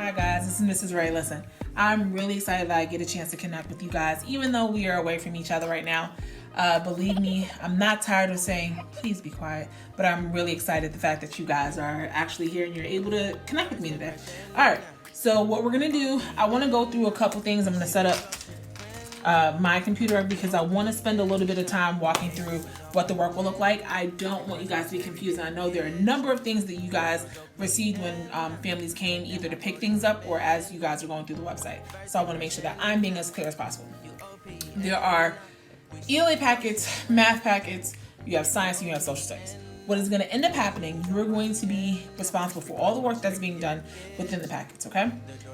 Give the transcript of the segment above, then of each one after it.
Hi guys, this is Mrs. Ray. Listen, I'm really excited that I get a chance to connect with you guys, even though we are away from each other right now. Believe me, I'm not tired of saying, please be quiet, but I'm really excited the fact that you guys are actually here and you're able to connect with me today. All right, so what we're gonna do, I wanna go through a couple things. I'm gonna set up my computer because I want to spend a little bit of time walking through what the work will look like. I don't want you guys to be confused. I know there are a number of things that you guys received when families came either to pick things up or as you guys are going through the website. So I want to make sure that I'm being as clear as possible. There are ELA packets, math packets, you have science, and you have social studies. What is going to end up happening, you're going to be responsible for all the work that's being done within the packets, okay?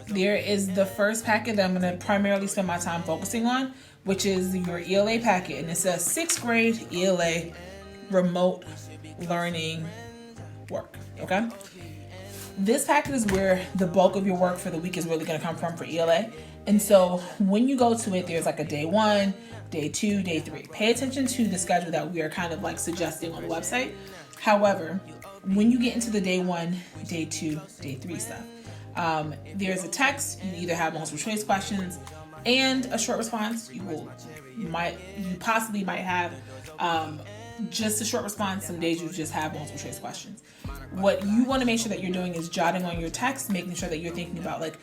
There is the first packet that I'm going to primarily spend my time focusing on, which is your ELA packet. And it's a 6th grade ELA remote learning work, okay? This packet is where the bulk of your work for the week is really going to come from for ELA. And so when you go to it, there's like a day 1, day 2, day 3. Pay attention to the schedule that we are kind of like suggesting on the website. However, when you get into the day 1, day 2, day 3 stuff, there's a text. You either have multiple choice questions and a short response. You possibly might have just a short response. Some days you just have multiple choice questions. What you want to make sure that you're doing is jotting on your text, making sure that you're thinking about like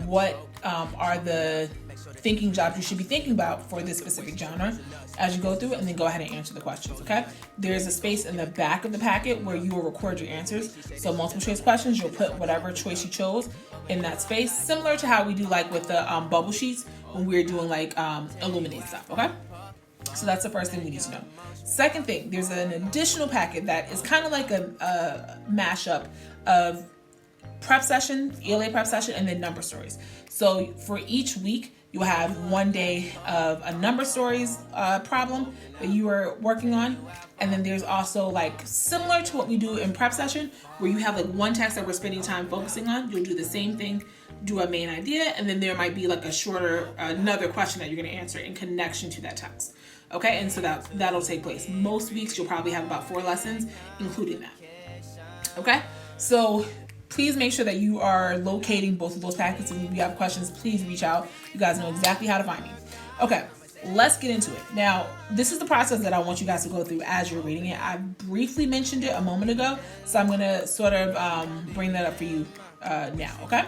what are the thinking jobs you should be thinking about for this specific genre as you go through it, and then go ahead and answer the questions, okay? There's a space in the back of the packet where you will record your answers. So multiple choice questions, you'll put whatever choice you chose in that space, similar to how we do like with the bubble sheets when we're doing like Illuminate stuff, okay? So that's the first thing we need to know. Second thing, there's an additional packet that is kind of like a mashup of prep session, ELA prep session, and then number stories. So for each week, you'll have one day of a number stories problem that you are working on. And then there's also like similar to what we do in prep session, where you have like one text that we're spending time focusing on. You'll do the same thing, do a main idea, and then there might be like a shorter, another question that you're going to answer in connection to that text. Okay, and so that'll take place. Most weeks you'll probably have about 4 lessons, including that. Okay, so please make sure that you are locating both of those packets. And if you have questions, please reach out. You guys know exactly how to find me. Okay, let's get into it. Now, this is the process that I want you guys to go through as you're reading it. I briefly mentioned it a moment ago, so I'm going to sort of bring that up for you now, okay?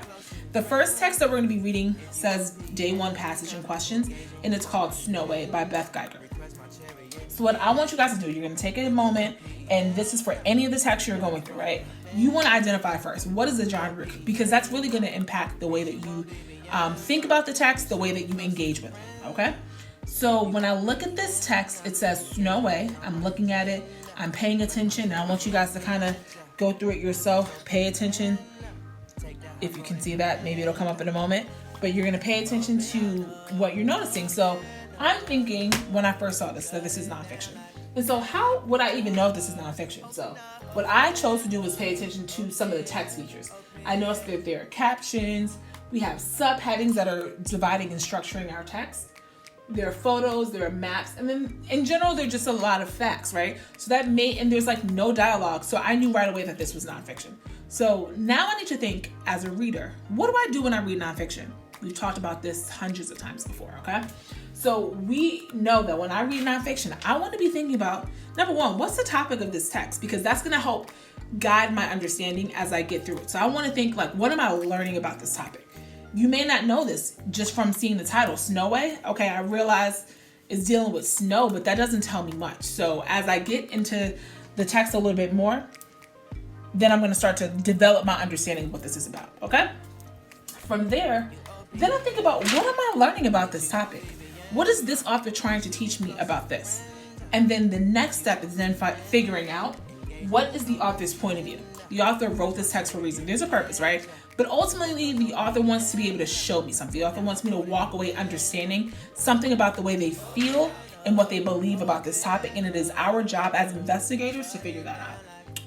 The first text that we're going to be reading says Day 1 Passage and Questions, and it's called Snow Way by Beth Geiger. So what I want you guys to do, you're going to take a moment, and this is for any of the text you're going through, right? You want to identify first, what is the genre? Because that's really going to impact the way that you think about the text, the way that you engage with it, okay? So when I look at this text, it says Snow Way. I'm looking at it, I'm paying attention, and I want you guys to kind of go through it yourself, pay attention. If you can see that, maybe it'll come up in a moment, but you're going to pay attention to what you're noticing. So I'm thinking when I first saw this, that this is nonfiction. And so how would I even know if this is nonfiction? So what I chose to do was pay attention to some of the text features. I noticed that there are captions, we have subheadings that are dividing and structuring our text. There are photos, there are maps, and then in general, there's just a lot of facts, right? So and there's like no dialogue. So I knew right away that this was nonfiction. So now I need to think as a reader, what do I do when I read nonfiction? We've talked about this hundreds of times before, okay? So we know that when I read nonfiction, I want to be thinking about, number one, what's the topic of this text? Because that's going to help guide my understanding as I get through it. So I want to think like, what am I learning about this topic? You may not know this just from seeing the title, Snow Way. Okay, I realize it's dealing with snow, but that doesn't tell me much. So as I get into the text a little bit more, then I'm going to start to develop my understanding of what this is about, okay? From there, then I think about, what am I learning about this topic? What is this author trying to teach me about this? And then the next step is then figuring out, what is the author's point of view? The author wrote this text for a reason. There's a purpose, right? But ultimately, the author wants to be able to show me something. The author wants me to walk away understanding something about the way they feel and what they believe about this topic. And it is our job as investigators to figure that out.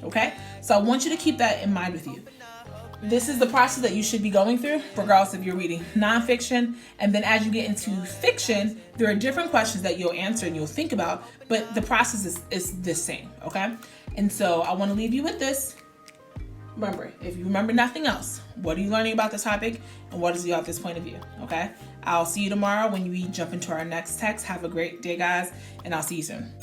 Okay? So I want you to keep that in mind with you. This is the process that you should be going through, regardless if you're reading nonfiction. And then as you get into fiction, there are different questions that you'll answer and you'll think about, but the process is the same, okay? And so I want to leave you with this. Remember, if you remember nothing else, what are you learning about the topic and what is the author's point of view? Okay? I'll see you tomorrow when we jump into our next text. Have a great day, guys, and I'll see you soon.